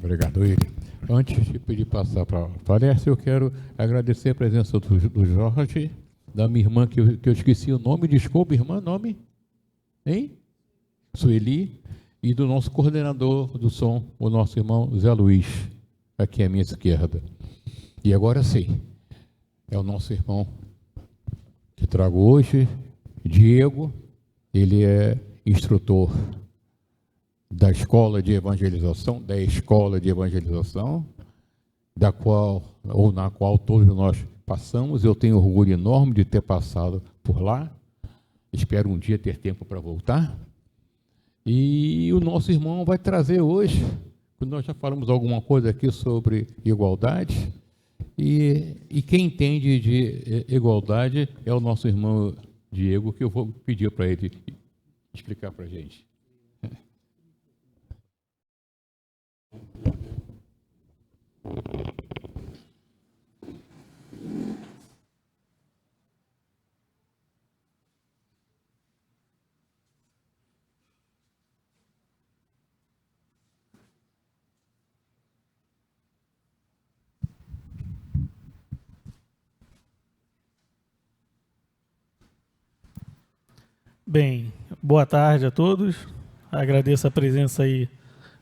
Obrigado, William. Antes de pedir passar para a palestra, eu quero agradecer a presença do Jorge, da minha irmã, que eu esqueci o nome, desculpa, irmã, nome? Hein? Sueli, e do nosso coordenador do som, o nosso irmão Zé Luiz, aqui à minha esquerda. E agora sim, é o nosso irmão que trago hoje, Diego. Ele é instrutor da escola de evangelização, na qual todos nós passamos. Eu tenho orgulho enorme de ter passado por lá. Espero um dia ter tempo para voltar. E o nosso irmão vai trazer hoje, nós já falamos alguma coisa aqui sobre igualdade, e quem entende de igualdade é o nosso irmão Diego, que eu vou pedir para ele explicar para a gente. Bem, boa tarde a todos. Agradeço a presença aí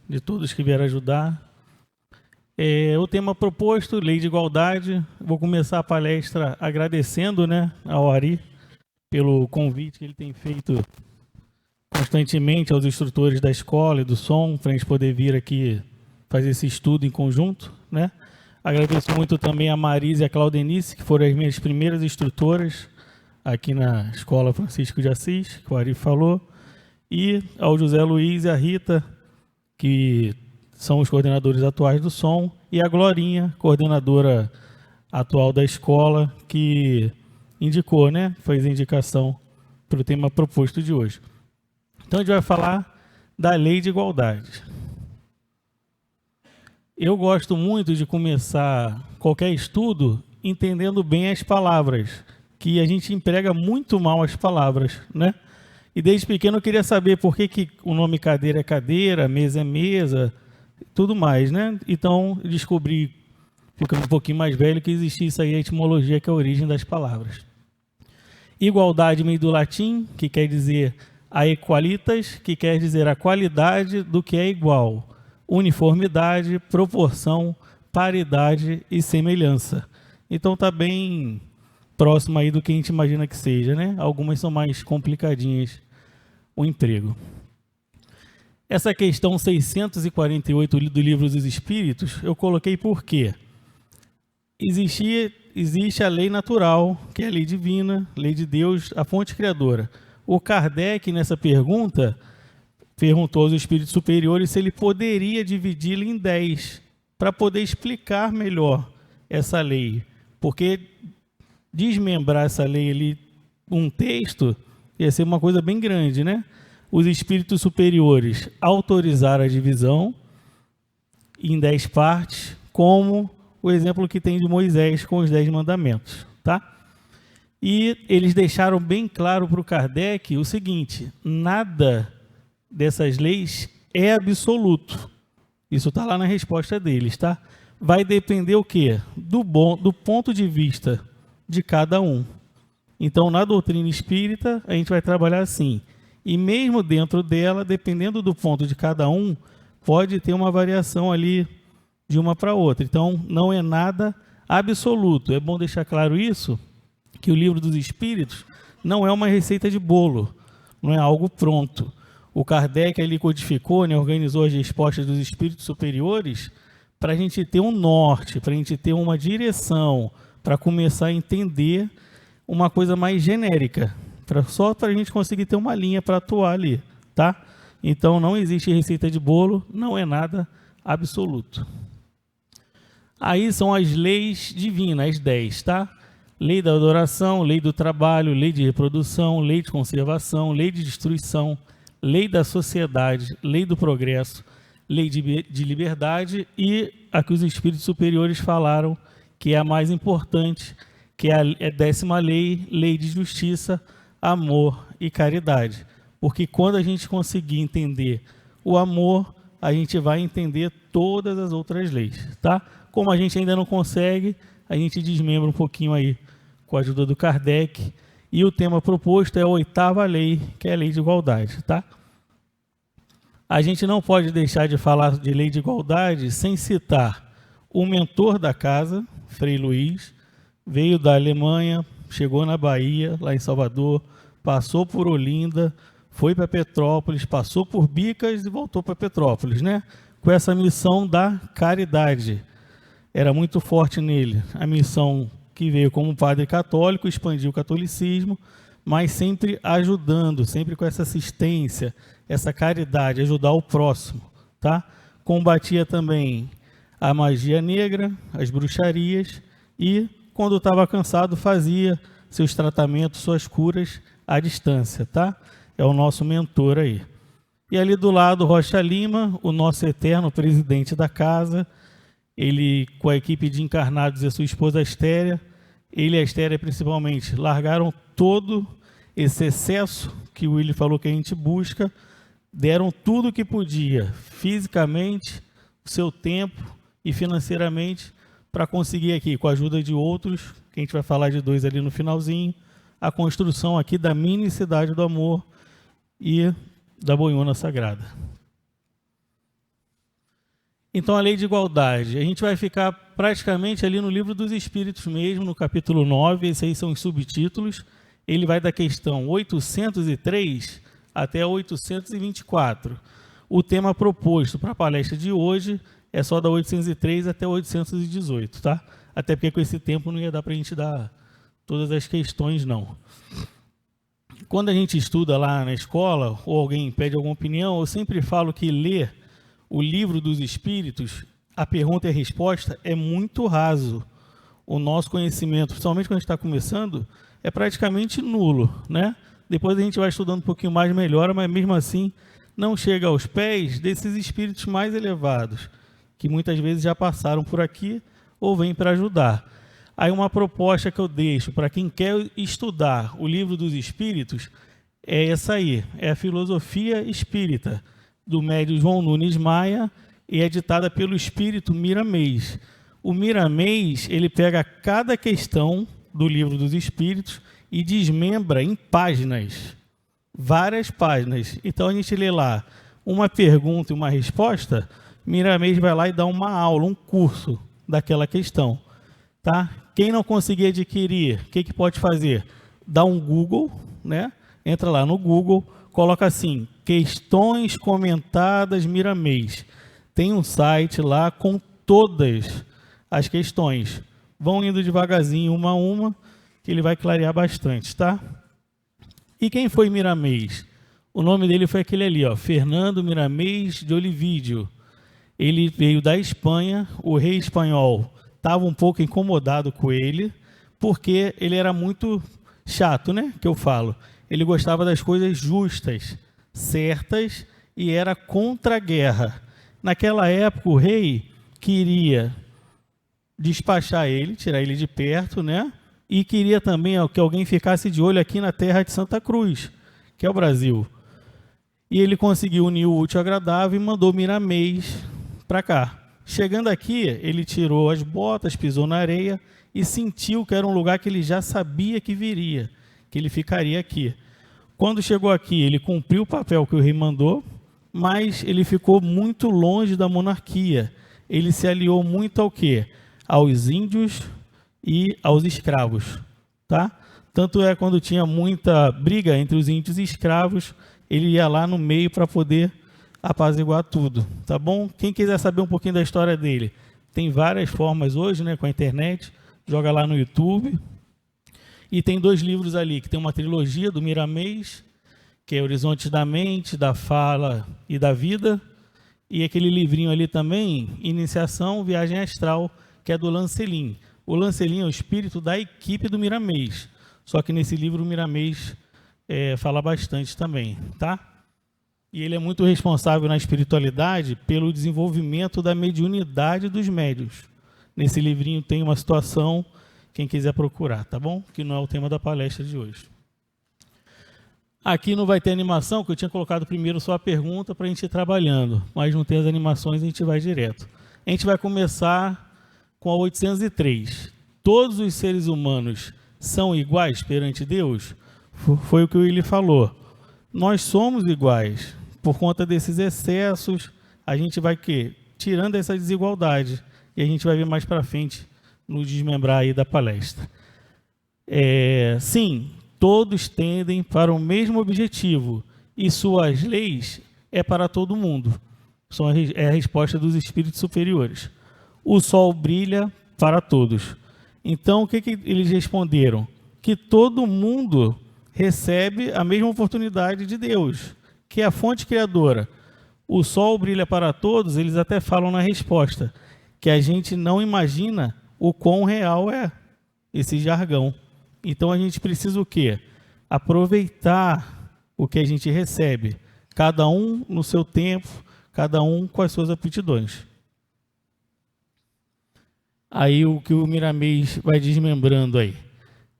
de todos que vieram ajudar. O tema proposto, Lei de Igualdade. Vou começar a palestra agradecendo, ao Ari pelo convite que ele tem feito constantemente aos instrutores da escola e do som, para a gente poder vir aqui fazer esse estudo em conjunto, Agradeço muito também a Marisa e a Claudenice, que foram as minhas primeiras instrutoras aqui na Escola Francisco de Assis, que o Ari falou, e ao José Luiz e a Rita, que são os coordenadores atuais do som, e a Glorinha, coordenadora atual da escola, que indicou, fez a indicação para o tema proposto de hoje. Então, a gente vai falar da Lei de Igualdade. Eu gosto muito de começar qualquer estudo entendendo bem as palavras, que a gente emprega muito mal as palavras, E desde pequeno eu queria saber por que o nome cadeira é cadeira, mesa é mesa, tudo mais, Então, descobri, ficando um pouquinho mais velho, que existia isso aí, a etimologia, que é a origem das palavras. Igualdade vem do latim, que quer dizer a equalitas, que quer dizer a qualidade do que é igual. Uniformidade, proporção, paridade e semelhança. Então, está bem próximo aí do que a gente imagina que seja, Algumas são mais complicadinhas, o emprego. Essa questão 648 do Livro dos Espíritos, eu coloquei porque existe a lei natural, que é a lei divina, lei de Deus, a fonte criadora. O Kardec, nessa pergunta, perguntou aos espíritos superiores se ele poderia dividi-la em 10, para poder explicar melhor essa lei, porque desmembrar essa lei ali, um texto, ia ser uma coisa bem grande, Os espíritos superiores autorizaram a divisão em 10 partes, como o exemplo que tem de Moisés com os 10 mandamentos, E eles deixaram bem claro para o Kardec o seguinte: nada dessas leis é absoluto. Isso está lá na resposta deles, Vai depender o quê? Do ponto de vista de cada um. Então, na doutrina espírita, a gente vai trabalhar assim. E mesmo dentro dela, dependendo do ponto de cada um, pode ter uma variação ali de uma para outra. Então, não é nada absoluto. É bom deixar claro isso, que o Livro dos Espíritos não é uma receita de bolo, não é algo pronto. O Kardec ali codificou, organizou as respostas dos espíritos superiores para a gente ter um norte, para a gente ter uma direção, para começar a entender uma coisa mais genérica, só para a gente conseguir ter uma linha para atuar ali, Então, não existe receita de bolo, não é nada absoluto. Aí são as leis divinas, as 10, Lei da adoração, lei do trabalho, lei de reprodução, lei de conservação, lei de destruição, lei da sociedade, lei do progresso, lei de liberdade e a que os espíritos superiores falaram, que é a mais importante, que é a 10ª lei, lei de justiça, amor e caridade. Porque quando a gente conseguir entender o amor, a gente vai entender todas as outras leis, tá? Como a gente ainda não consegue, a gente desmembra um pouquinho aí com a ajuda do Kardec. E o tema proposto é a 8ª lei, que é a lei de igualdade, tá? A gente não pode deixar de falar de lei de igualdade sem citar o mentor da casa, Frei Luiz, veio da Alemanha, chegou na Bahia, lá em Salvador, passou por Olinda, foi para Petrópolis, passou por Bicas e voltou para Petrópolis, né? Com essa missão da caridade. Era muito forte nele a missão que veio como padre católico, expandiu o catolicismo, mas sempre ajudando, sempre com essa assistência, essa caridade, ajudar o próximo, tá? Combatia também a magia negra, as bruxarias e, quando estava cansado, fazia seus tratamentos, suas curas à distância, tá? É o nosso mentor aí. E ali do lado, Rocha Lima, o nosso eterno presidente da casa, ele com a equipe de encarnados e a sua esposa Astéria, ele e a Astéria principalmente, largaram todo esse excesso que o Willy falou que a gente busca, deram tudo o que podia, fisicamente, o seu tempo e financeiramente, para conseguir aqui, com a ajuda de outros, que a gente vai falar de 2 ali no finalzinho, a construção aqui da mini cidade do amor e da Boiúna Sagrada. Então, a lei de igualdade, a gente vai ficar praticamente ali no Livro dos Espíritos mesmo, no capítulo 9, esses aí são os subtítulos. Ele vai da questão 803 até a 824. O tema proposto para a palestra de hoje é só da 803 até 818, tá? Até porque com esse tempo não ia dar para a gente dar todas as questões, não. Quando a gente estuda lá na escola, ou alguém pede alguma opinião, eu sempre falo que ler o Livro dos Espíritos, a pergunta e a resposta é muito raso. O nosso conhecimento, principalmente quando a gente está começando, é praticamente nulo, né? Depois a gente vai estudando um pouquinho mais, melhora, mas mesmo assim não chega aos pés desses espíritos mais elevados, que muitas vezes já passaram por aqui ou vêm para ajudar. Aí uma proposta que eu deixo para quem quer estudar o Livro dos Espíritos é essa aí, é a Filosofia Espírita, do médium João Nunes Maia, e é ditada pelo espírito Miramês. O Miramês, ele pega cada questão do Livro dos Espíritos e desmembra em páginas, várias páginas. Então a gente lê lá uma pergunta e uma resposta, Miramês vai lá e dá uma aula, um curso daquela questão, tá? Quem não conseguir adquirir, o que pode fazer? Dá um Google, né? Entra lá no Google, coloca assim, questões comentadas Miramês. Tem um site lá com todas as questões. Vão indo devagarzinho, uma a uma, que ele vai clarear bastante, tá? E quem foi Miramês? O nome dele foi aquele ali, ó, Fernando Miramês de Olivídio. Ele veio da Espanha, o rei espanhol estava um pouco incomodado com ele, porque ele era muito chato, né? Que eu falo. Ele gostava das coisas justas, certas, e era contra a guerra. Naquela época, o rei queria despachar ele, tirar ele de perto, né? E queria também que alguém ficasse de olho aqui na terra de Santa Cruz, que é o Brasil. E ele conseguiu unir o útil ao agradável e mandou Miramês para cá. Chegando aqui, ele tirou as botas, pisou na areia e sentiu que era um lugar que ele já sabia que viria, que ele ficaria aqui. Quando chegou aqui, ele cumpriu o papel que o rei mandou, mas ele ficou muito longe da monarquia. Ele se aliou muito ao quê? Aos índios e aos escravos, tá? Tanto é quando tinha muita briga entre os índios e escravos, ele ia lá no meio para poder apaziguar tudo, tá bom? Quem quiser saber um pouquinho da história dele, tem várias formas hoje, né, com a internet, joga lá no YouTube. E tem 2 livros ali, que tem uma trilogia do Miramês, que é Horizontes da Mente, da Fala e da Vida, e aquele livrinho ali também, Iniciação, Viagem Astral, que é do Lancelin. O Lancelin é o espírito da equipe do Miramês, só que nesse livro o Miramês fala bastante também, tá? E ele é muito responsável na espiritualidade pelo desenvolvimento da mediunidade dos médiuns. Nesse livrinho tem uma situação, quem quiser procurar, tá bom? Que não é o tema da palestra de hoje. Aqui não vai ter animação, que eu tinha colocado primeiro só a pergunta para a gente ir trabalhando, mas não tem as animações, a gente vai direto. A gente vai começar com a 803. Todos os seres humanos são iguais perante Deus? Foi o que o Willi falou. Nós somos iguais. Por conta desses excessos, a gente vai tirando essa desigualdade. E a gente vai ver mais para frente no desmembrar aí da palestra. Sim, todos tendem para o mesmo objetivo e suas leis é para todo mundo. É a resposta dos espíritos superiores. O sol brilha para todos. Então, o que eles responderam? Que todo mundo recebe a mesma oportunidade de Deus, que é a fonte criadora. O sol brilha para todos, eles até falam na resposta, que a gente não imagina o quão real é esse jargão. Então, a gente precisa o quê? Aproveitar o que a gente recebe, cada um no seu tempo, cada um com as suas aptidões. Aí o que o Miramês vai desmembrando aí.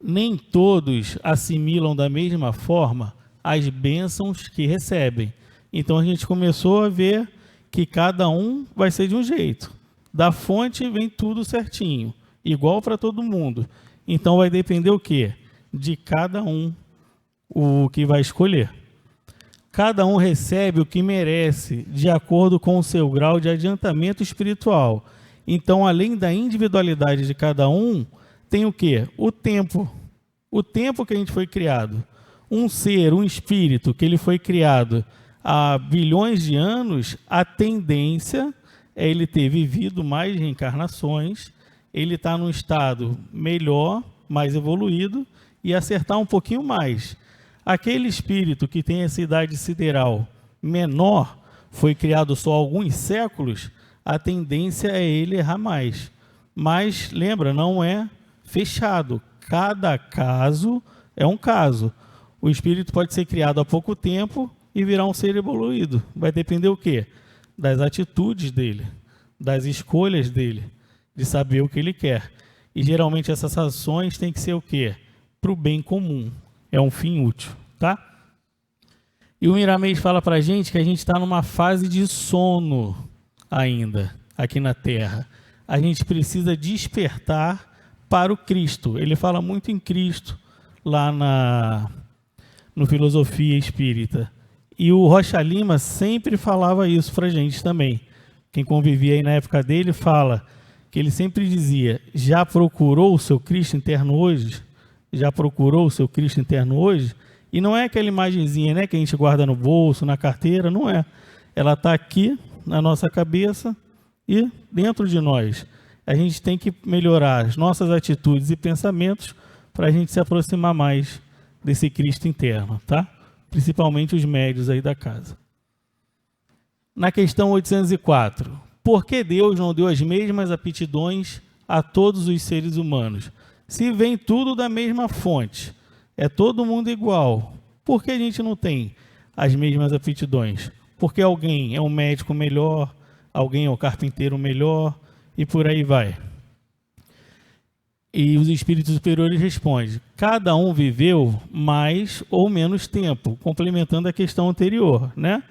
Nem todos assimilam da mesma forma as bênçãos que recebem. Então a gente começou a ver que cada um vai ser de um jeito. Da fonte vem tudo certinho, igual para todo mundo. Então vai depender o quê? De cada um o que vai escolher. Cada um recebe o que merece, de acordo com o seu grau de adiantamento espiritual. Então, além da individualidade de cada um, tem o quê? O tempo. O tempo que a gente foi criado. Um ser, um espírito, que ele foi criado há bilhões de anos, a tendência é ele ter vivido mais reencarnações, ele está num estado melhor, mais evoluído, e acertar um pouquinho mais. Aquele espírito que tem essa idade sideral menor, foi criado só há alguns séculos, a tendência é ele errar mais. Mas, lembra, não é fechado. Cada caso é um caso. O espírito pode ser criado há pouco tempo e virar um ser evoluído. Vai depender o quê? Das atitudes dele, das escolhas dele, de saber o que ele quer. E, geralmente, essas ações têm que ser o quê? Para o bem comum. É um fim útil, tá? E o Miramês fala para a gente que a gente está numa fase de sono ainda, aqui na Terra. A gente precisa despertar para o Cristo. Ele fala muito em Cristo, lá no Filosofia Espírita. E o Rocha Lima sempre falava isso para a gente também. Quem convivia aí na época dele fala que ele sempre dizia: já procurou o seu Cristo interno hoje? Já procurou o seu Cristo interno hoje? E não é aquela imagenzinha, né, que a gente guarda no bolso, na carteira, não é. Ela está aqui na nossa cabeça e dentro de nós. A gente tem que melhorar as nossas atitudes e pensamentos para a gente se aproximar mais desse Cristo interno, tá? Principalmente os médios aí da casa. Na questão 804, por que Deus não deu as mesmas aptidões a todos os seres humanos? Se vem tudo da mesma fonte, é todo mundo igual, por que a gente não tem as mesmas aptidões? Porque alguém é um médico melhor, alguém é um carpinteiro melhor, e por aí vai. E os espíritos superiores respondem: cada um viveu mais ou menos tempo, complementando a questão anterior, né?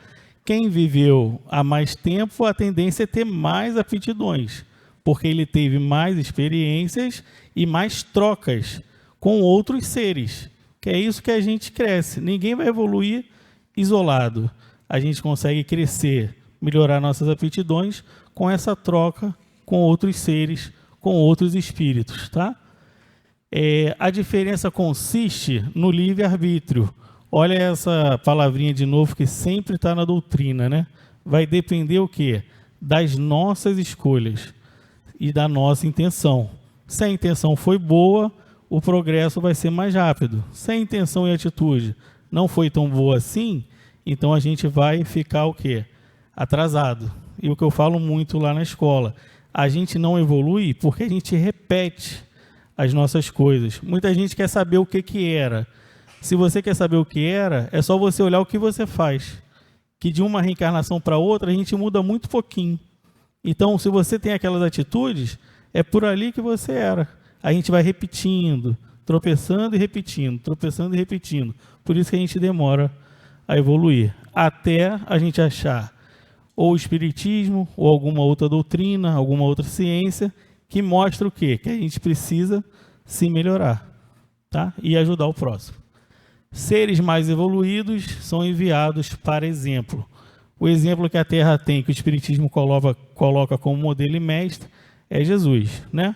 Quem viveu há mais tempo, a tendência é ter mais aptidões, porque ele teve mais experiências e mais trocas com outros seres, que é isso que a gente cresce. Ninguém vai evoluir isolado. A gente consegue crescer, melhorar nossas aptidões com essa troca com outros seres, com outros espíritos, tá? A diferença consiste no livre-arbítrio. Olha essa palavrinha de novo que sempre está na doutrina, né? Vai depender o quê? Das nossas escolhas e da nossa intenção. Se a intenção foi boa, o progresso vai ser mais rápido. Se a intenção e a atitude não foi tão boa assim, então a gente vai ficar o quê? Atrasado. E o que eu falo muito lá na escola, a gente não evolui porque a gente repete as nossas coisas. Muita gente quer saber o que era. Se você quer saber o que era, é só você olhar o que você faz. Que de uma reencarnação para outra, a gente muda muito pouquinho. Então, se você tem aquelas atitudes, é por ali que você era. A gente vai repetindo, tropeçando e repetindo, tropeçando e repetindo. Por isso que a gente demora a evoluir, até a gente achar ou o espiritismo, ou alguma outra doutrina, alguma outra ciência, que mostra o quê? Que a gente precisa se melhorar, tá? E ajudar o próximo. Seres mais evoluídos são enviados para exemplo. O exemplo que a Terra tem, que o espiritismo coloca como modelo e mestre, é Jesus, né?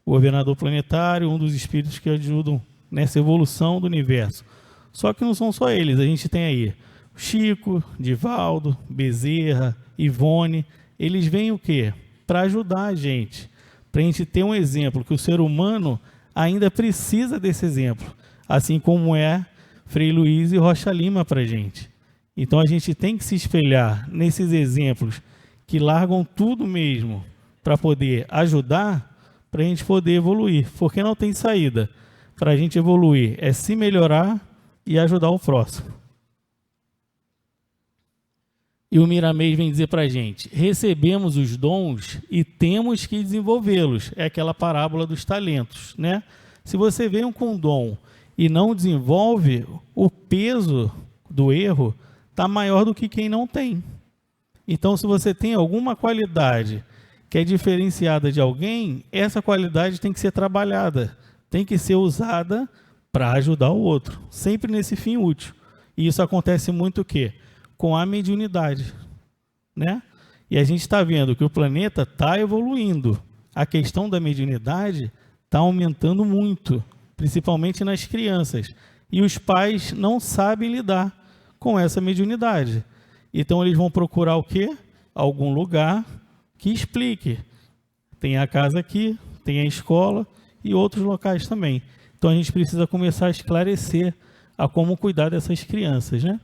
O governador planetário, um dos espíritos que ajudam nessa evolução do universo. Só que não são só eles, a gente tem aí Chico, Divaldo, Bezerra, Ivone. Eles vêm o quê? Para ajudar a gente ter um exemplo, que o ser humano ainda precisa desse exemplo, assim como é Frei Luiz e Rocha Lima para a gente. Então a gente tem que se espelhar nesses exemplos que largam tudo mesmo para poder ajudar, para a gente poder evoluir, porque não tem saída. Para a gente evoluir é se melhorar e ajudar o próximo. E o Miramês vem dizer para a gente, recebemos os dons e temos que desenvolvê-los. É aquela parábola dos talentos, né? Se você vem com um dom e não desenvolve, o peso do erro está maior do que quem não tem. Então, se você tem alguma qualidade que é diferenciada de alguém, essa qualidade tem que ser trabalhada, tem que ser usada para ajudar o outro, sempre nesse fim útil. E isso acontece muito o quê? Com a mediunidade, né? E a gente está vendo que o planeta está evoluindo. A questão da mediunidade está aumentando muito, principalmente nas crianças. E os pais não sabem lidar com essa mediunidade. Então eles vão procurar o quê? Algum lugar que explique. Tem a casa aqui, tem a escola e outros locais também. Então a gente precisa começar a esclarecer a como cuidar dessas crianças, né?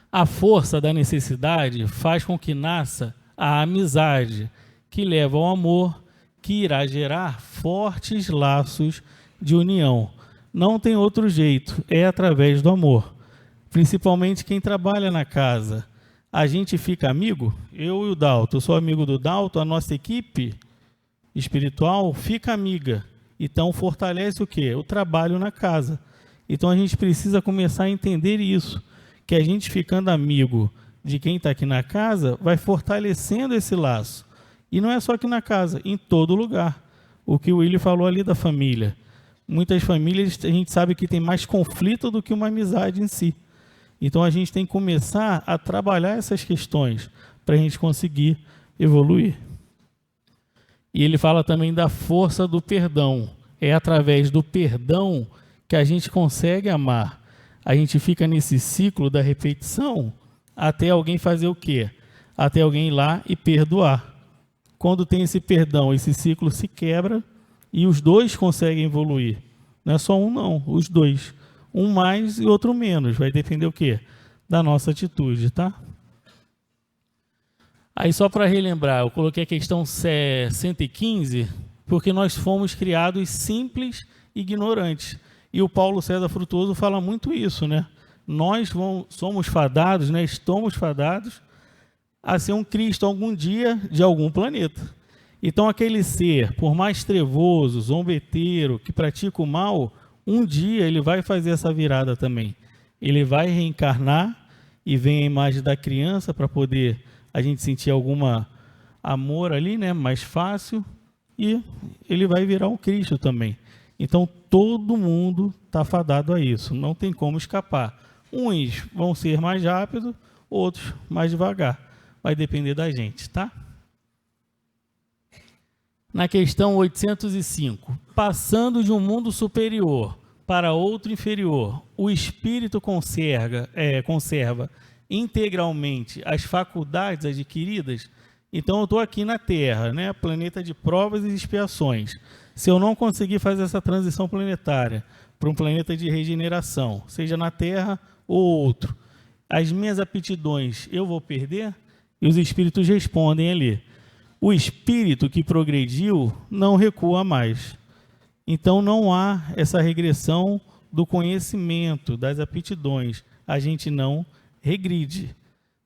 A força da necessidade faz com que nasça a amizade, que leva ao amor, que irá gerar fortes laços de união. Não tem outro jeito, é através do amor. Principalmente quem trabalha na casa. A gente fica amigo, eu e o Dalton, eu sou amigo do Dalton, a nossa equipe espiritual fica amiga. Então fortalece o quê? O trabalho na casa. Então a gente precisa começar a entender isso, que a gente ficando amigo de quem está aqui na casa, vai fortalecendo esse laço. E não é só aqui na casa, em todo lugar. O que o Willy falou ali da família. Muitas famílias, a gente sabe que tem mais conflito do que uma amizade em si. Então a gente tem que começar a trabalhar essas questões para a gente conseguir evoluir. E ele fala também da força do perdão. É através do perdão que a gente consegue amar. A gente fica nesse ciclo da repetição até alguém fazer o quê? Até alguém ir lá e perdoar. Quando tem esse perdão, esse ciclo se quebra e os dois conseguem evoluir. Não é só um não, os dois. Um mais e outro menos. Vai depender o quê? Da nossa atitude, tá? Aí só para relembrar, eu coloquei a questão 115, porque nós fomos criados simples e ignorantes. E o Paulo César Frutuoso fala muito isso, né? Nós somos fadados, né? Estamos fadados a ser um Cristo algum dia de algum planeta. Então aquele ser, por mais trevoso, zombeteiro, que pratica o mal, um dia ele vai fazer essa virada também. Ele vai reencarnar e vem a imagem da criança para poder a gente sentir alguma amor ali, né? Mais fácil. E ele vai virar um Cristo também. Então, todo mundo está fadado a isso, não tem como escapar. Uns vão ser mais rápidos, outros mais devagar. Vai depender da gente, tá? Na questão 805, passando de um mundo superior para outro inferior, o espírito conserva integralmente as faculdades adquiridas? Então, eu estou aqui na Terra, né? Planeta de provas e expiações. Se eu não conseguir fazer essa transição planetária para um planeta de regeneração, seja na Terra ou outro, as minhas aptidões eu vou perder? E os espíritos respondem ali. O espírito que progrediu não recua mais. Então não há essa regressão do conhecimento, das aptidões. A gente não regride.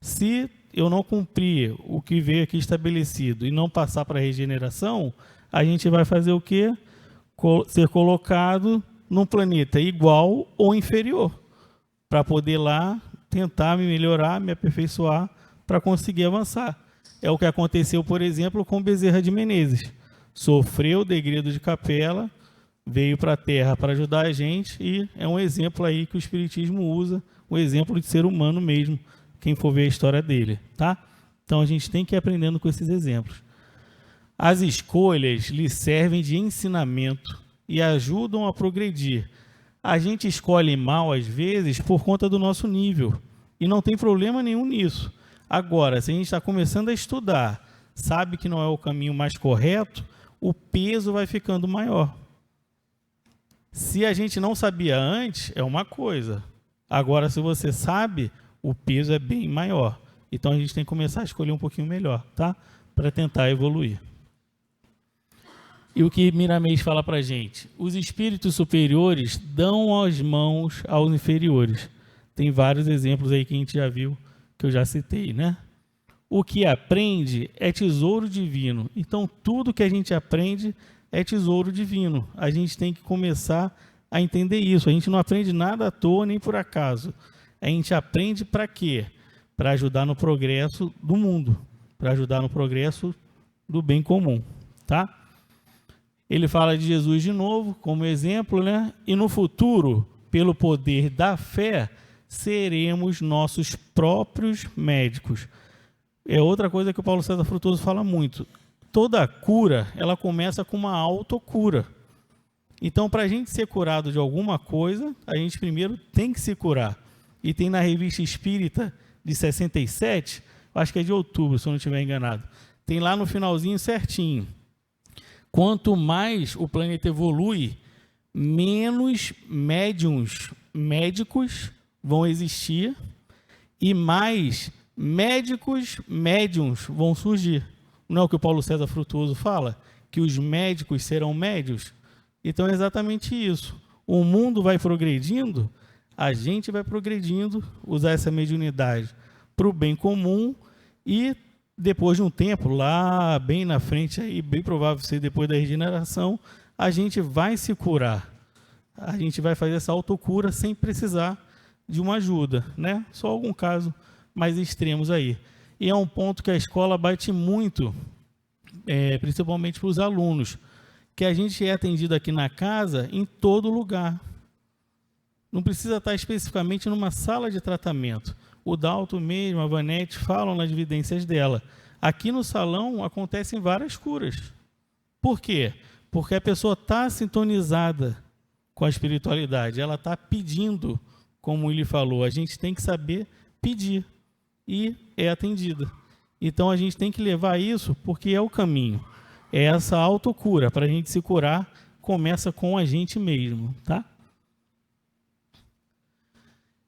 Se eu não cumprir o que veio aqui estabelecido e não passar para a regeneração, a gente vai fazer o quê? ser colocado num planeta igual ou inferior, para poder lá tentar me melhorar, me aperfeiçoar, para conseguir avançar. É o que aconteceu, por exemplo, com Bezerra de Menezes. Sofreu o degredo de capela, veio para a Terra para ajudar a gente, e é um exemplo aí que o Espiritismo usa, um exemplo de ser humano mesmo, quem for ver a história dele, tá? Então a gente tem que ir aprendendo com esses exemplos. As escolhas lhe servem de ensinamento e ajudam a progredir. A gente escolhe mal, às vezes, por conta do nosso nível, e não tem problema nenhum nisso. Agora, se a gente está começando a estudar, sabe que não é o caminho mais correto, o peso vai ficando maior. Se a gente não sabia antes, é uma coisa. Agora, se você sabe, o peso é bem maior. Então, a gente tem que começar a escolher um pouquinho melhor, tá? Para tentar evoluir. E o que Miramês fala para a gente? Os espíritos superiores dão as mãos aos inferiores. Tem vários exemplos aí que a gente já viu, que eu já citei, né? O que aprende é tesouro divino. Então, tudo que a gente aprende é tesouro divino. A gente tem que começar a entender isso. A gente não aprende nada à toa nem por acaso. A gente aprende para quê? Para ajudar no progresso do mundo, para ajudar no progresso do bem comum, tá? Ele fala de Jesus de novo, como exemplo, né? E no futuro, pelo poder da fé, seremos nossos próprios médicos. É outra coisa que o Paulo César Frutuoso fala muito. Toda cura, ela começa com uma autocura. Então, para a gente ser curado de alguma coisa, a gente primeiro tem que se curar. E tem na Revista Espírita de 67, acho que é de outubro, se eu não estiver enganado, tem lá no finalzinho certinho. Quanto mais o planeta evolui, menos médicos vão existir e mais médiums vão surgir. Não é o que o Paulo César Frutuoso fala? Que os médicos serão médios? Então é exatamente isso. O mundo vai progredindo, a gente vai progredindo, usar essa mediunidade para o bem comum e depois de um tempo, lá bem na frente, aí, bem provável ser depois da regeneração, a gente vai se curar. A gente vai fazer essa autocura sem precisar de uma ajuda, né? Só algum caso mais extremos aí. E é um ponto que a escola bate muito, principalmente para os alunos, que a gente é atendido aqui na casa em todo lugar. Não precisa estar especificamente numa sala de tratamento. O Dalton mesmo, a Vanete, falam nas evidências dela. Aqui no salão acontecem várias curas. Por quê? Porque a pessoa está sintonizada com a espiritualidade. Ela está pedindo, como ele falou. A gente tem que saber pedir. E é atendida. Então, a gente tem que levar isso porque é o caminho. É essa autocura. Para a gente se curar, começa com a gente mesmo, tá?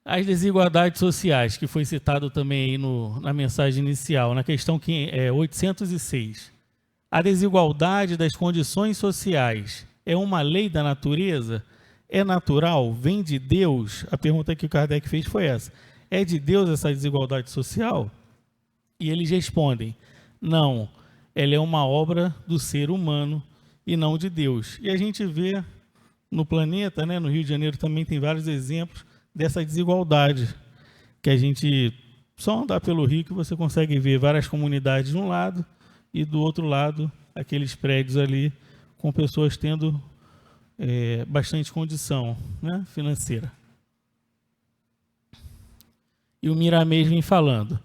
As desigualdades sociais, que foi citado também aí na mensagem inicial, na questão 806. A desigualdade das condições sociais é uma lei da natureza? É natural? Vem de Deus? A pergunta que o Kardec fez foi essa. É de Deus essa desigualdade social? E eles respondem, não, ela é uma obra do ser humano e não de Deus. E a gente vê no planeta, né, no Rio de Janeiro também tem vários exemplos dessa desigualdade, que a gente só andar pelo Rio que você consegue ver várias comunidades de um lado e do outro lado aqueles prédios ali com pessoas tendo bastante condição, né, financeira. E o Miramês vem falando,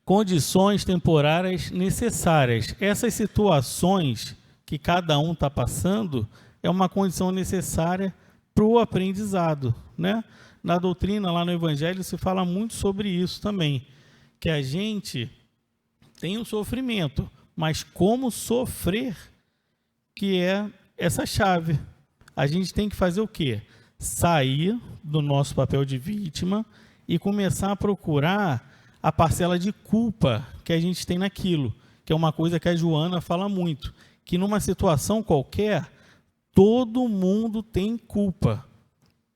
condições temporárias necessárias. Essas situações que cada um está passando é uma condição necessária para o aprendizado, né? Na doutrina, lá no Evangelho, se fala muito sobre isso também, que a gente tem um sofrimento, mas como sofrer, que é essa chave. A gente tem que fazer o quê? Sair do nosso papel de vítima e começar a procurar a parcela de culpa que a gente tem naquilo, que é uma coisa que a Joana fala muito, que numa situação qualquer, todo mundo tem culpa.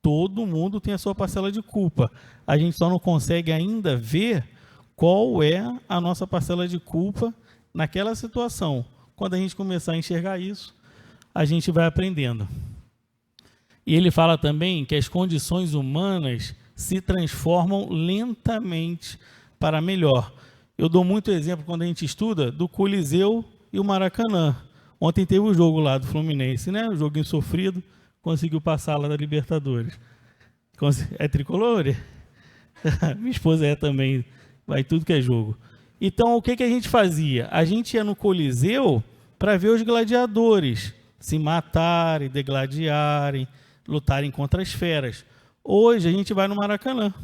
Todo mundo tem a sua parcela de culpa. A gente só não consegue ainda ver qual é a nossa parcela de culpa naquela situação. Quando a gente começar a enxergar isso, a gente vai aprendendo. E ele fala também que as condições humanas se transformam lentamente para melhor. Eu dou muito exemplo quando a gente estuda do Coliseu e o Maracanã. Ontem teve o jogo lá do Fluminense, né? O joguinho sofrido, conseguiu passar lá da Libertadores. É tricolor? Minha esposa é também, vai tudo que é jogo. Então, o que a gente fazia? A gente ia no Coliseu para ver os gladiadores se matarem, degladiarem, lutarem contra as feras. Hoje a gente vai no Maracanã.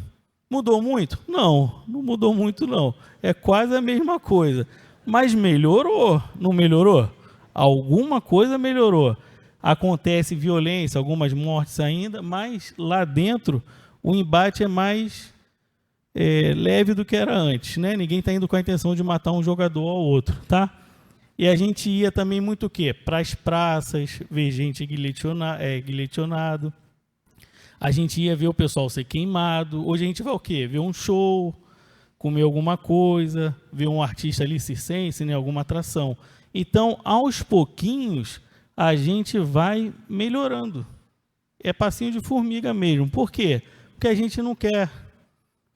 Mudou muito? Não mudou muito não. É quase a mesma coisa. Mas melhorou? Não melhorou? Alguma coisa melhorou. Acontece violência, algumas mortes ainda, mas lá dentro o embate é mais leve do que era antes, né? Ninguém está indo com a intenção de matar um jogador ao outro, tá? E a gente ia também muito o quê? Para as praças, ver gente guilhotinado. A gente ia ver o pessoal ser queimado. Hoje a gente vai o quê? Ver um show, comer alguma coisa, ver um artista ali circense, né? Alguma atração. Então, aos pouquinhos, a gente vai melhorando. É passinho de formiga mesmo. Por quê? Porque a gente não quer.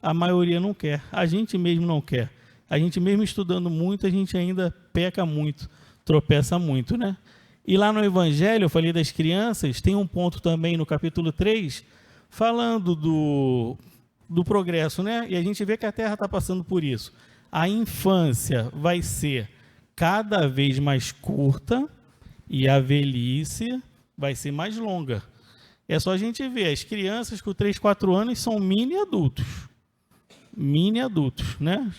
A maioria não quer. A gente mesmo não quer. A gente mesmo estudando muito, a gente ainda peca muito, tropeça muito, né? E lá no Evangelho, eu falei das crianças, tem um ponto também no capítulo 3, falando do progresso, né? E a gente vê que a Terra está passando por isso. A infância vai ser cada vez mais curta e a velhice vai ser mais longa. É só a gente ver, as crianças com 3, 4 anos são mini adultos, né?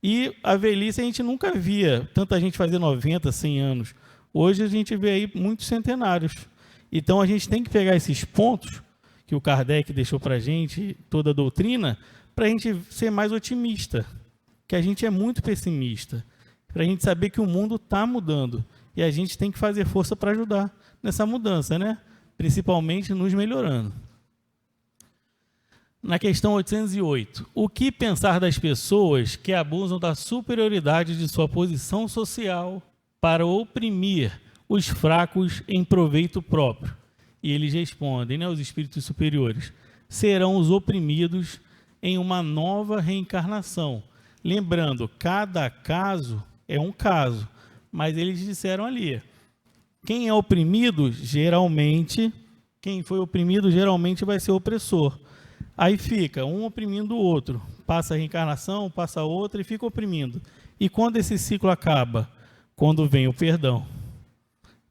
E a velhice a gente nunca via tanta gente fazer 90, 100 anos. Hoje a gente vê aí muitos centenários. Então a gente tem que pegar esses pontos que o Kardec deixou para a gente, toda a doutrina, para a gente ser mais otimista, que a gente é muito pessimista, para a gente saber que o mundo está mudando e a gente tem que fazer força para ajudar nessa mudança, né? Principalmente nos melhorando. Na questão 808, o que pensar das pessoas que abusam da superioridade de sua posição social para oprimir os fracos em proveito próprio? E eles respondem, né, os espíritos superiores, serão os oprimidos em uma nova reencarnação. Lembrando, cada caso é um caso, mas eles disseram ali, quem é oprimido, geralmente, quem foi oprimido, geralmente vai ser opressor. Aí fica um oprimindo o outro, passa a reencarnação, passa a outra e fica oprimindo. E quando esse ciclo acaba? Quando vem o perdão.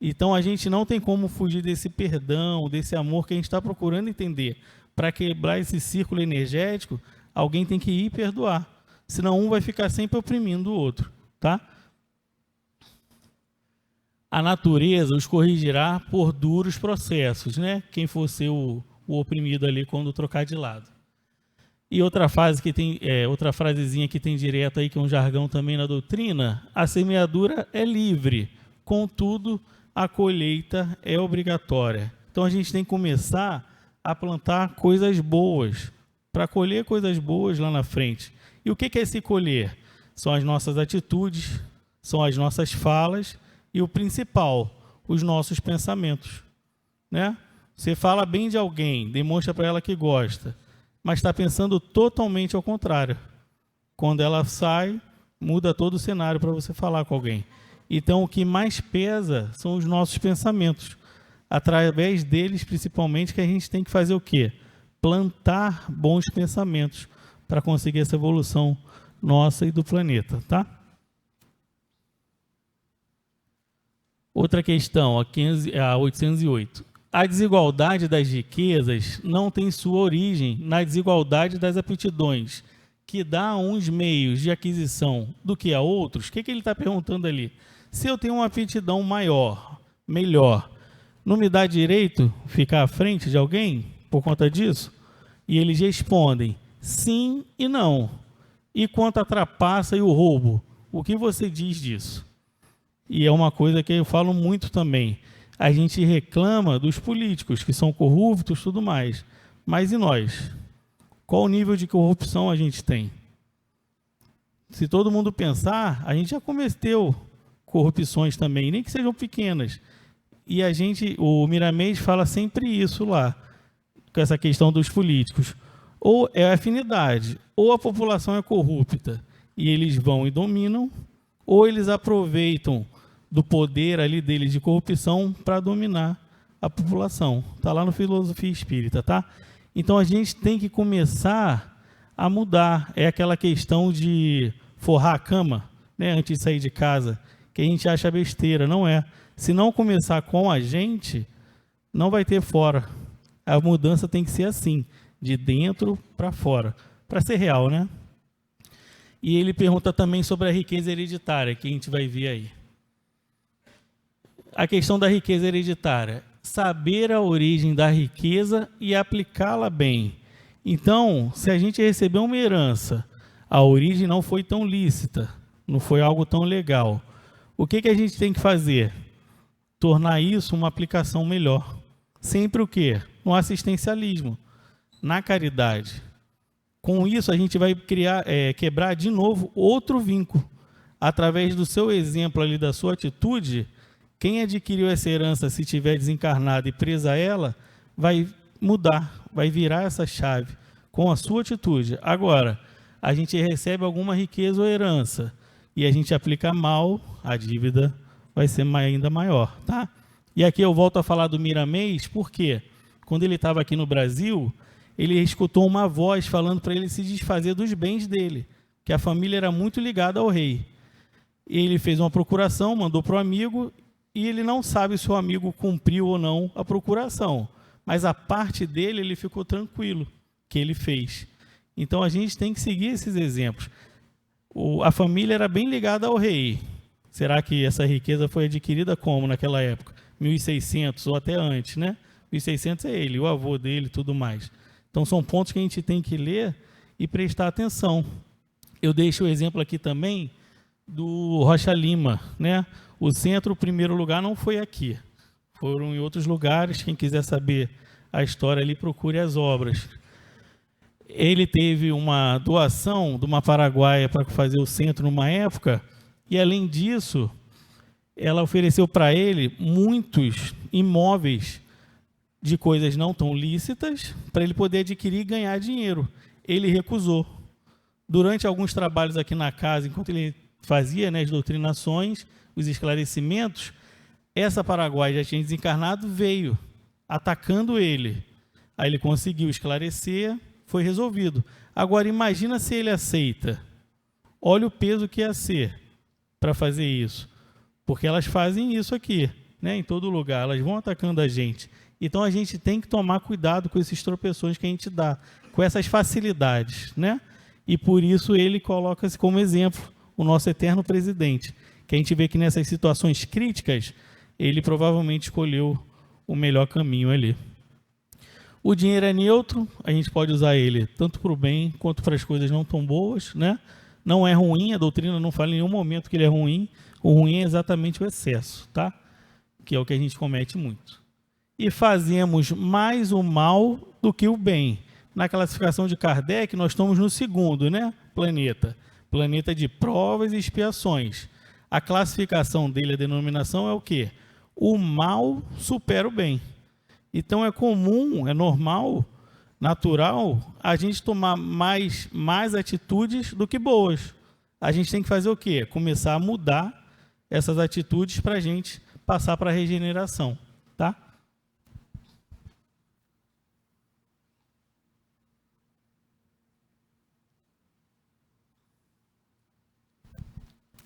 Então a gente não tem como fugir desse perdão, desse amor que a gente está procurando entender. Para quebrar esse círculo energético, alguém tem que ir e perdoar. Senão um vai ficar sempre oprimindo o outro, tá? A natureza os corrigirá por duros processos, né? Quem for ser o oprimido ali quando trocar de lado. E outra frase que tem, outra frasezinha que tem direto aí, que é um jargão também na doutrina, a semeadura é livre, contudo, a colheita é obrigatória. Então a gente tem que começar a plantar coisas boas, para colher coisas boas lá na frente. E o que é esse colher? São as nossas atitudes, são as nossas falas e o principal, os nossos pensamentos, né? Você fala bem de alguém, demonstra para ela que gosta, mas está pensando totalmente ao contrário. Quando ela sai, muda todo o cenário para você falar com alguém. Então, o que mais pesa são os nossos pensamentos. Através deles, principalmente, que a gente tem que fazer o quê? Plantar bons pensamentos para conseguir essa evolução nossa e do planeta, tá? Outra questão, a 808. A desigualdade das riquezas não tem sua origem na desigualdade das aptidões, que dá a uns meios de aquisição do que a outros. O que ele está perguntando ali? Se eu tenho uma aptidão maior, melhor, não me dá direito ficar à frente de alguém por conta disso? E eles respondem, sim e não. E quanto à trapaça e o roubo, o que você diz disso? E é uma coisa que eu falo muito também. A gente reclama dos políticos, que são corruptos e tudo mais. Mas e nós? Qual o nível de corrupção a gente tem? Se todo mundo pensar, a gente já cometeu corrupções também, nem que sejam pequenas. E o Miramês fala sempre isso lá, com essa questão dos políticos. Ou é afinidade, ou a população é corrupta e eles vão e dominam, ou eles aproveitam do poder ali deles de corrupção para dominar a população. Está lá no Filosofia Espírita, tá? Então a gente tem que começar a mudar. É aquela questão de forrar a cama, né, antes de sair de casa, que a gente acha besteira. Não é. Se não começar com a gente, não vai ter fora. A mudança tem que ser assim, de dentro para fora, para ser real, né? E ele pergunta também sobre a riqueza hereditária, que a gente vai ver aí. A questão da riqueza hereditária. Saber a origem da riqueza e aplicá-la bem. Então, se a gente recebeu uma herança, a origem não foi tão lícita, não foi algo tão legal. O que a gente tem que fazer? Tornar isso uma aplicação melhor. Sempre o quê? No assistencialismo, na caridade. Com isso, a gente vai quebrar de novo outro vínculo. Através do seu exemplo ali, da sua atitude, quem adquiriu essa herança, se tiver desencarnado e presa a ela, vai mudar, vai virar essa chave com a sua atitude. Agora, a gente recebe alguma riqueza ou herança e a gente aplica mal, a dívida vai ser ainda maior, tá? E aqui eu volto a falar do Miramês, porque quando ele estava aqui no Brasil, ele escutou uma voz falando para ele se desfazer dos bens dele, que a família era muito ligada ao rei. Ele fez uma procuração, mandou para o amigo, e ele não sabe se o amigo cumpriu ou não a procuração, mas a parte dele ele ficou tranquilo que ele fez. Então a gente tem que seguir esses exemplos. A família era bem ligada ao rei. Será que essa riqueza foi adquirida como naquela época? 1600 ou até antes, né? 1600 é ele, o avô dele e tudo mais. Então são pontos que a gente tem que ler e prestar atenção. Eu deixo o exemplo aqui também do Rocha Lima, né? O centro, o primeiro lugar, não foi aqui. Foram em outros lugares. Quem quiser saber a história ali, procure as obras. Ele teve uma doação de uma paraguaia para fazer o centro numa época, e além disso, ela ofereceu para ele muitos imóveis de coisas não tão lícitas, para ele poder adquirir e ganhar dinheiro. Ele recusou. Durante alguns trabalhos aqui na casa, enquanto ele fazia, né, as doutrinações, os esclarecimentos, essa paraguaia já tinha desencarnado, veio atacando ele. Aí ele conseguiu esclarecer, foi resolvido. Agora imagina se ele aceita. Olha o peso que ia ser para fazer isso. Porque elas fazem isso aqui, né, em todo lugar, elas vão atacando a gente. Então a gente tem que tomar cuidado com esses tropeções que a gente dá, com essas facilidades, né? E por isso ele coloca-se como exemplo o nosso eterno presidente, que a gente vê que nessas situações críticas, ele provavelmente escolheu o melhor caminho ali. O dinheiro é neutro, a gente pode usar ele tanto para o bem quanto para as coisas não tão boas, né? Não é ruim, a doutrina não fala em nenhum momento que ele é ruim. O ruim é exatamente o excesso, tá? Que é o que a gente comete muito. E fazemos mais o mal do que o bem. Na classificação de Kardec, nós estamos no segundo, né? Planeta de provas e expiações. A classificação dele, a denominação é o quê? O mal supera o bem. Então é comum, é normal, natural, a gente tomar mais atitudes do que boas. A gente tem que fazer o quê? Começar a mudar essas atitudes para a gente passar para a regeneração, tá?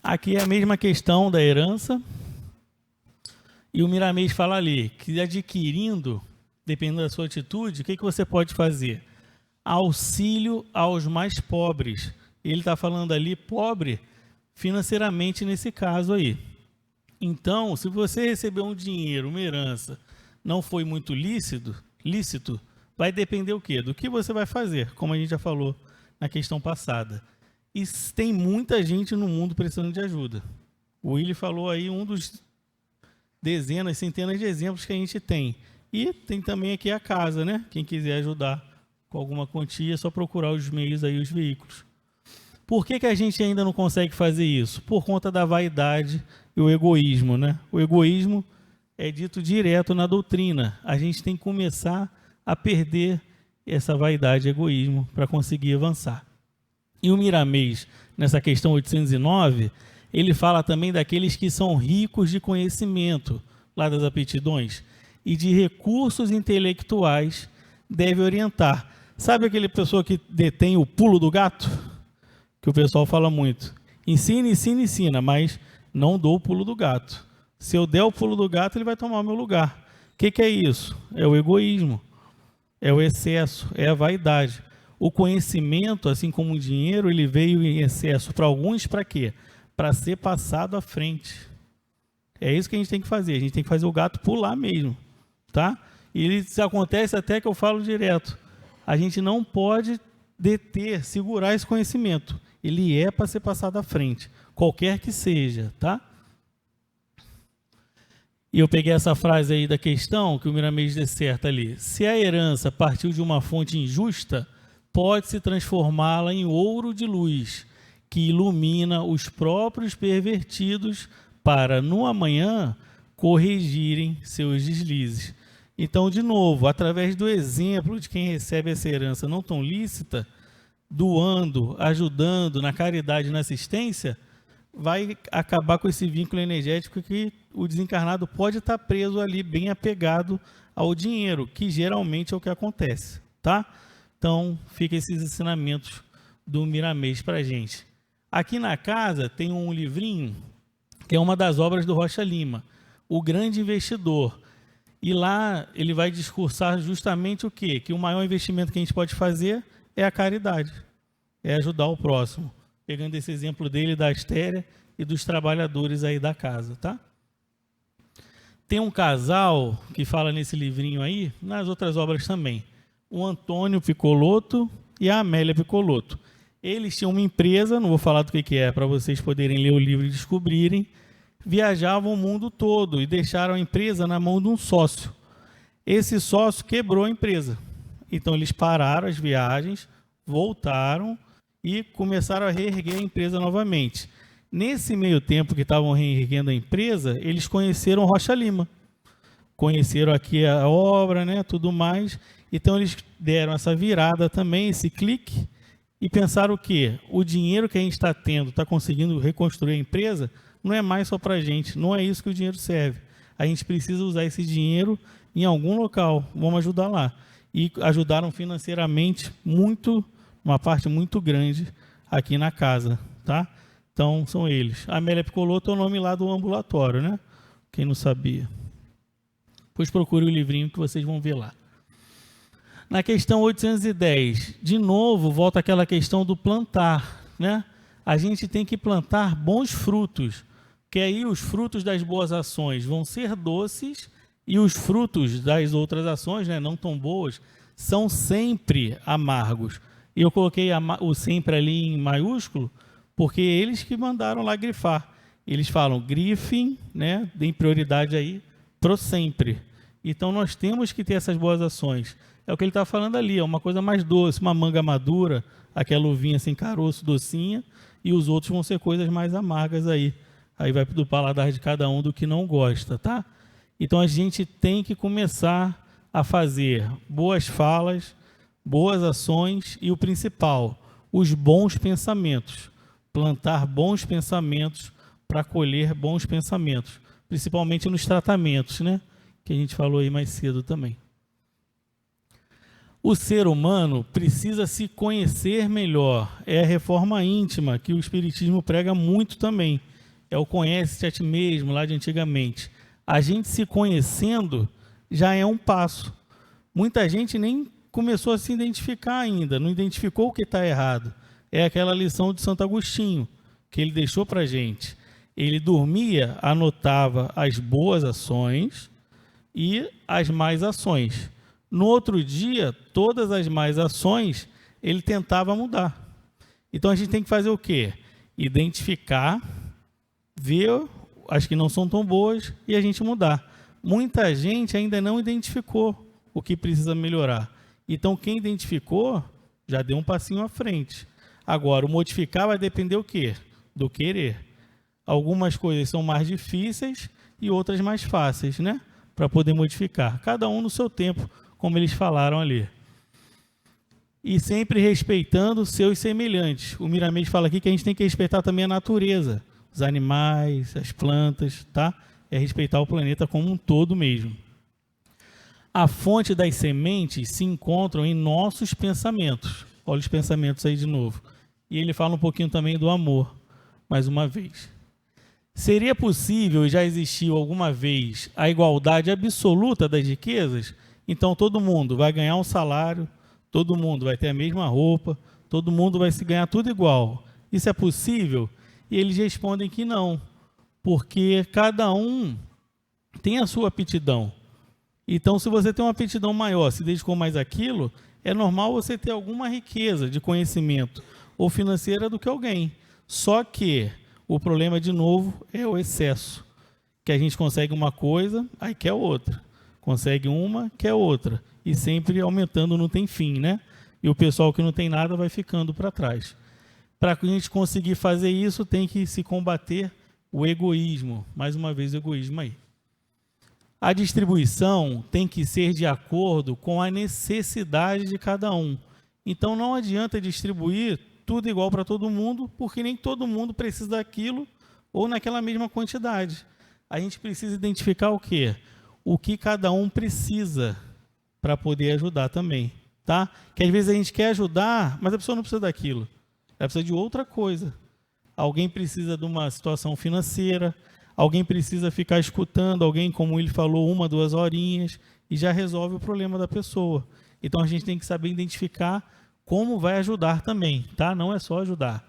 Aqui é a mesma questão da herança. E o Miramês fala ali que adquirindo, dependendo da sua atitude, o que você pode fazer? Auxílio aos mais pobres. Ele está falando ali pobre financeiramente nesse caso aí. Então, se você recebeu um dinheiro, uma herança, não foi muito lícito, vai depender o quê? Do que você vai fazer, como a gente já falou na questão passada. E tem muita gente no mundo precisando de ajuda. O Willy falou aí um dos dezenas, centenas de exemplos que a gente tem. E tem também aqui a casa, né? Quem quiser ajudar com alguma quantia, é só procurar os meios aí, os veículos. Por que a gente ainda não consegue fazer isso? Por conta da vaidade e o egoísmo, né? O egoísmo é dito direto na doutrina. A gente tem que começar a perder essa vaidade e egoísmo para conseguir avançar. E o Miramês, nessa questão 809, ele fala também daqueles que são ricos de conhecimento, lá das aptidões, e de recursos intelectuais, deve orientar. Sabe aquele pessoa que detém o pulo do gato? Que o pessoal fala muito. Ensina, ensina, ensina, mas não dou o pulo do gato. Se eu der o pulo do gato, ele vai tomar o meu lugar. O que é isso? É o egoísmo, é o excesso, é a vaidade. O conhecimento, assim como o dinheiro, ele veio em excesso para alguns, para quê? Para ser passado à frente. É isso que a gente tem que fazer. A gente tem que fazer o gato pular mesmo, tá? E isso acontece até que eu falo direto. A gente não pode deter, segurar esse conhecimento. Ele é para ser passado à frente, qualquer que seja, tá? E eu peguei essa frase aí da questão que o Miramês disserta ali. Se a herança partiu de uma fonte injusta, pode-se transformá-la em ouro de luz, que ilumina os próprios pervertidos para, no amanhã, corrigirem seus deslizes. Então, de novo, através do exemplo de quem recebe essa herança não tão lícita, doando, ajudando na caridade e na assistência, vai acabar com esse vínculo energético que o desencarnado pode estar preso ali, bem apegado ao dinheiro, que geralmente é o que acontece, tá? Então, fica esses ensinamentos do Miramês para a gente. Aqui na casa tem um livrinho, que é uma das obras do Rocha Lima, O Grande Investidor. E lá ele vai discursar justamente o quê? Que o maior investimento que a gente pode fazer é a caridade, é ajudar o próximo. Pegando esse exemplo dele, da Astéria e dos trabalhadores aí da casa, tá? Tem um casal que fala nesse livrinho aí, nas outras obras também, o Antônio Piccolotto e a Amélia Piccolotto. Eles tinham uma empresa, não vou falar do que é, para vocês poderem ler o livro e descobrirem, viajavam o mundo todo e deixaram a empresa na mão de um sócio. Esse sócio quebrou a empresa. Então, eles pararam as viagens, voltaram e começaram a reerguer a empresa novamente. Nesse meio tempo que estavam reerguendo a empresa, eles conheceram Rocha Lima. Conheceram aqui a obra, né, tudo mais. Então, eles deram essa virada também, esse clique, e pensaram o quê? O dinheiro que a gente está tendo, está conseguindo reconstruir a empresa, não é mais só para a gente, não é isso que o dinheiro serve. A gente precisa usar esse dinheiro em algum local, vamos ajudar lá. E ajudaram financeiramente muito, uma parte muito grande aqui na casa, tá? Então, são eles. A Amélia Piccolotto é o nome lá do ambulatório, né? Quem não sabia. Depois procure o livrinho que vocês vão ver lá. Na questão 810, de novo, volta aquela questão do plantar, né? A gente tem que plantar bons frutos, que aí os frutos das boas ações vão ser doces e os frutos das outras ações, né, não tão boas, são sempre amargos. E eu coloquei o sempre ali em maiúsculo, porque eles que mandaram lá grifar. Eles falam, grifem, né, deem prioridade aí pro sempre. Então, nós temos que ter essas boas ações. É o que ele está falando ali, é uma coisa mais doce, uma manga madura, aquela uvinha sem caroço, docinha, e os outros vão ser coisas mais amargas aí. Aí vai do paladar de cada um do que não gosta, tá? Então, a gente tem que começar a fazer boas falas, boas ações e o principal, os bons pensamentos. Plantar bons pensamentos para colher bons pensamentos, principalmente nos tratamentos, né? Que a gente falou aí mais cedo também. O ser humano precisa se conhecer melhor. É a reforma íntima que o Espiritismo prega muito também. É o conhece-te a ti mesmo, lá de antigamente. A gente se conhecendo já é um passo. Muita gente nem começou a se identificar ainda, não identificou o que está errado. É aquela lição de Santo Agostinho, que ele deixou para a gente. Ele dormia, anotava as boas ações e as más ações. No outro dia, todas as más ações, ele tentava mudar. Então, a gente tem que fazer o quê? Identificar, ver as que não são tão boas e a gente mudar. Muita gente ainda não identificou o que precisa melhorar. Então, quem identificou, já deu um passinho à frente. Agora, o modificar vai depender o quê? Do querer. Algumas coisas são mais difíceis e outras mais fáceis, né? Para poder modificar. Cada um no seu tempo, como eles falaram ali. E sempre respeitando seus semelhantes. O Miramês fala aqui que a gente tem que respeitar também a natureza, os animais, as plantas, tá? É respeitar o planeta como um todo mesmo. A fonte das sementes se encontram em nossos pensamentos. Olha os pensamentos aí de novo. E ele fala um pouquinho também do amor, mais uma vez. Seria possível, já existiu alguma vez, a igualdade absoluta das riquezas? Então todo mundo vai ganhar um salário, todo mundo vai ter a mesma roupa, todo mundo vai se ganhar tudo igual. Isso é possível? E eles respondem que não, porque cada um tem a sua aptidão. Então, se você tem uma aptidão maior, se dedicou mais àquilo, é normal você ter alguma riqueza de conhecimento ou financeira do que alguém. Só que o problema, de novo, é o excesso. Que a gente consegue uma coisa, aí quer outra. Consegue uma, quer outra. E sempre aumentando, não tem fim, né? E o pessoal que não tem nada vai ficando para trás. Para a gente conseguir fazer isso, tem que se combater o egoísmo. Mais uma vez, o egoísmo aí. A distribuição tem que ser de acordo com a necessidade de cada um. Então, não adianta distribuir tudo igual para todo mundo, porque nem todo mundo precisa daquilo ou naquela mesma quantidade. A gente precisa identificar o quê? O que cada um precisa para poder ajudar também. Tá? Que às vezes a gente quer ajudar, mas a pessoa não precisa daquilo. Ela precisa de outra coisa. Alguém precisa de uma situação financeira, alguém precisa ficar escutando, alguém, como ele falou, 1, 2 horinhas, e já resolve o problema da pessoa. Então, a gente tem que saber identificar como vai ajudar também, tá? Não é só ajudar.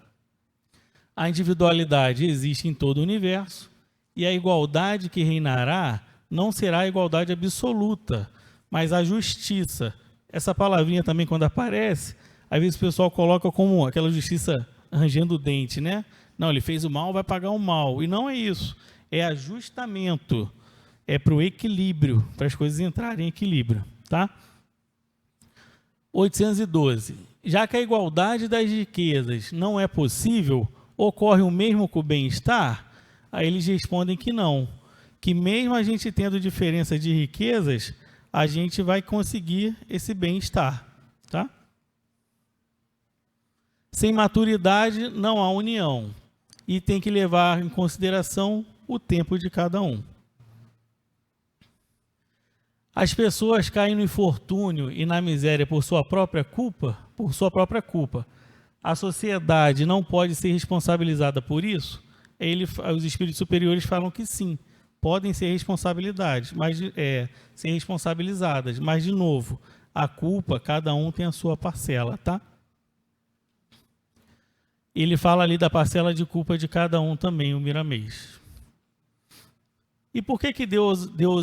A individualidade existe em todo o universo, e a igualdade que reinará não será a igualdade absoluta, mas a justiça. Essa palavrinha também, quando aparece, às vezes o pessoal coloca como aquela justiça rangendo o dente, né? Não, ele fez o mal, vai pagar o mal. E não é isso. É ajustamento, é para o equilíbrio, para as coisas entrarem em equilíbrio, tá? 812. Já que a igualdade das riquezas não é possível, ocorre o mesmo com o bem-estar? Aí eles respondem que não, que mesmo a gente tendo diferença de riquezas, a gente vai conseguir esse bem-estar, tá? Sem maturidade não há união, e tem que levar em consideração o tempo de cada um. As pessoas caem no infortúnio e na miséria por sua própria culpa, A sociedade não pode ser responsabilizada por isso? Os espíritos superiores falam que sim, podem ser ser responsabilizadas, mas de novo, a culpa, cada um tem a sua parcela, tá? Ele fala ali da parcela de culpa de cada um também, o Miramês. E por que Deus deu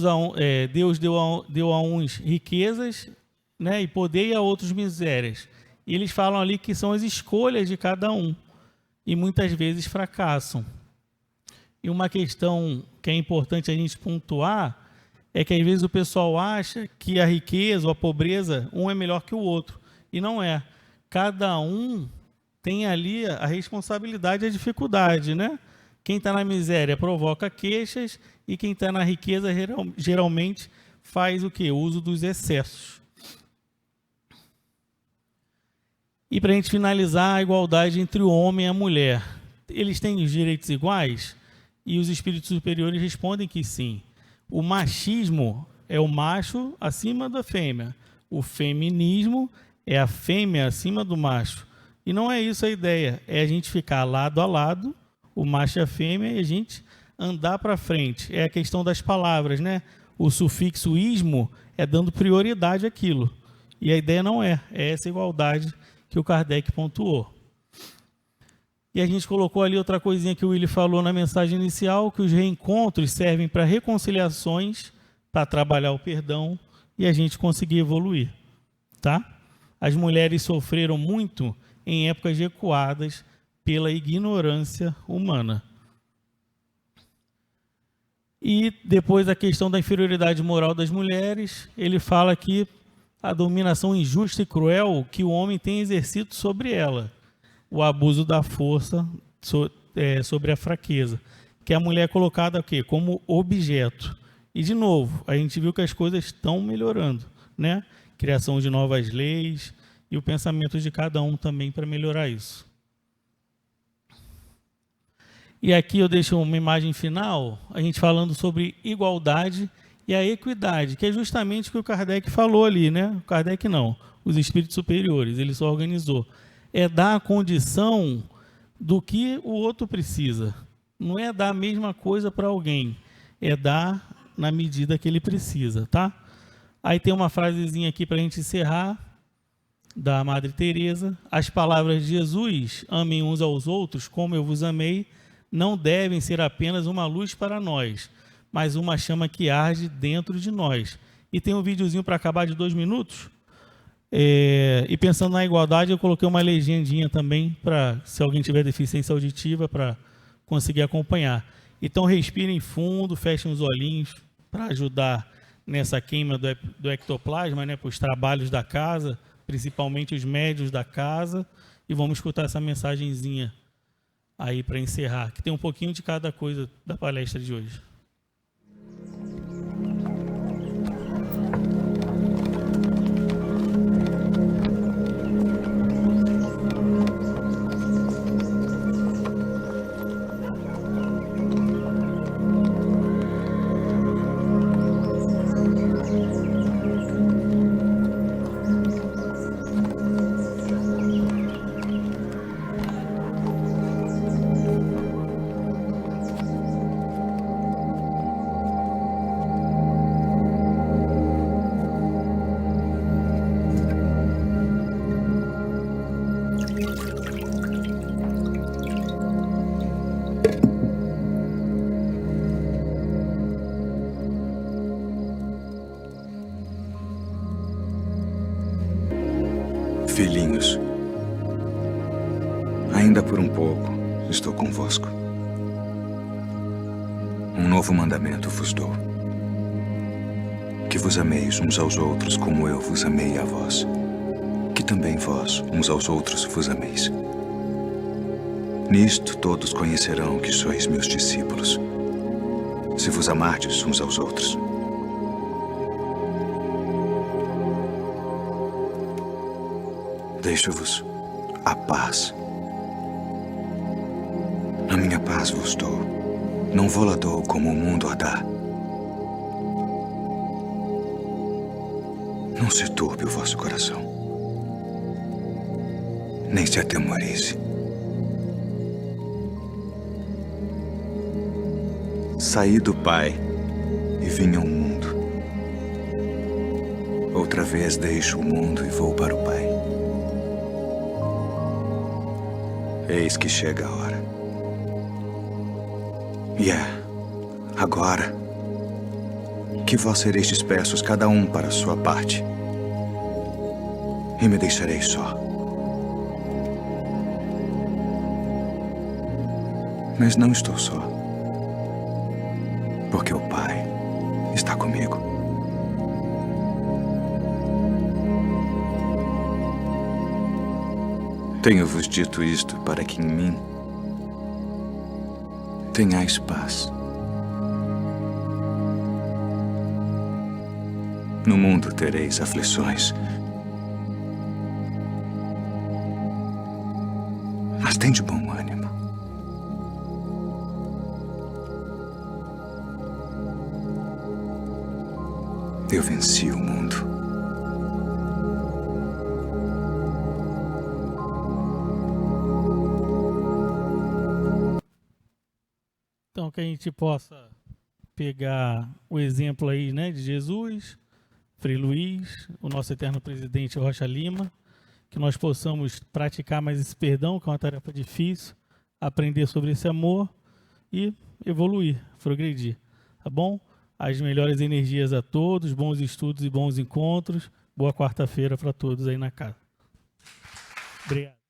a uns riquezas, né, e poder, e a outros misérias? E eles falam ali que são as escolhas de cada um, e muitas vezes fracassam. E uma questão que é importante a gente pontuar é que às vezes o pessoal acha que a riqueza ou a pobreza, um é melhor que o outro, e não é. Cada um tem ali a responsabilidade e a dificuldade, né? Quem está na miséria provoca queixas e quem está na riqueza geralmente faz o quê? O uso dos excessos. E para a gente finalizar, a igualdade entre o homem e a mulher. Eles têm os direitos iguais? E os espíritos superiores respondem que sim. O machismo é o macho acima da fêmea. O feminismo é a fêmea acima do macho. E não é isso a ideia, é a gente ficar lado a lado, o macho e a fêmea, e a gente andar para frente. É a questão das palavras, né? O sufixo ismo é dando prioridade àquilo. E a ideia não é essa igualdade que o Kardec pontuou. E a gente colocou ali outra coisinha que o Willy falou na mensagem inicial, que os reencontros servem para reconciliações, para trabalhar o perdão e a gente conseguir evoluir, tá? As mulheres sofreram muito em épocas recuadas pela ignorância humana. E depois a questão da inferioridade moral das mulheres, ele fala que a dominação injusta e cruel que o homem tem exercido sobre ela, o abuso da força sobre a fraqueza. que a mulher é colocada o quê? Como objeto. E, de novo, a gente viu que as coisas estão melhorando, né? Criação de novas leis e o pensamento de cada um também para melhorar isso. E aqui eu deixo uma imagem final, a gente falando sobre igualdade e a equidade, que é justamente o que o Kardec falou ali, né? O Kardec não, os espíritos superiores, ele só organizou. É dar a condição do que o outro precisa. Não é dar a mesma coisa para alguém, é dar na medida que ele precisa, tá? Aí tem uma frasezinha aqui para a gente encerrar, da Madre Teresa. As palavras de Jesus, amem uns aos outros como eu vos amei, não devem ser apenas uma luz para nós, mas uma chama que arde dentro de nós. E tem um videozinho para acabar de 2 minutos. E pensando na igualdade, eu coloquei uma legendinha também, para se alguém tiver deficiência auditiva, para conseguir acompanhar. Então, respirem fundo, fechem os olhinhos, para ajudar nessa queima do ectoplasma, né, para os trabalhos da casa, principalmente os médios da casa, e vamos escutar essa mensagenzinha aí para encerrar, que tem um pouquinho de cada coisa da palestra de hoje. Filhinhos, ainda por um pouco estou convosco. Um novo mandamento vos dou: que vos ameis uns aos outros como eu vos amei a vós, que também vós uns aos outros vos ameis. Nisto todos conhecerão que sois meus discípulos, se vos amardes uns aos outros. Deixo-vos a paz. A minha paz vos dou, não vou-la dou como o mundo a dá. Não se turbe o vosso coração, nem se atemorize. Saí do Pai e vim ao mundo. Outra vez deixo o mundo e vou para o Pai. Eis que chega a hora. E agora, que vós sereis dispersos cada um para a sua parte, e me deixareis só. Mas não estou só, porque o Pai está comigo. Tenho-vos dito isto para que em mim tenhais paz. No mundo tereis aflições, mas tende bom ânimo. Eu venci o mundo. Então, que a gente possa pegar o exemplo aí, né, de Jesus, Frei Luís, o nosso eterno presidente Rocha Lima, que nós possamos praticar mais esse perdão, que é uma tarefa difícil, aprender sobre esse amor e evoluir, progredir, tá bom? As melhores energias a todos, bons estudos e bons encontros. Boa quarta-feira para todos aí na casa. Obrigado.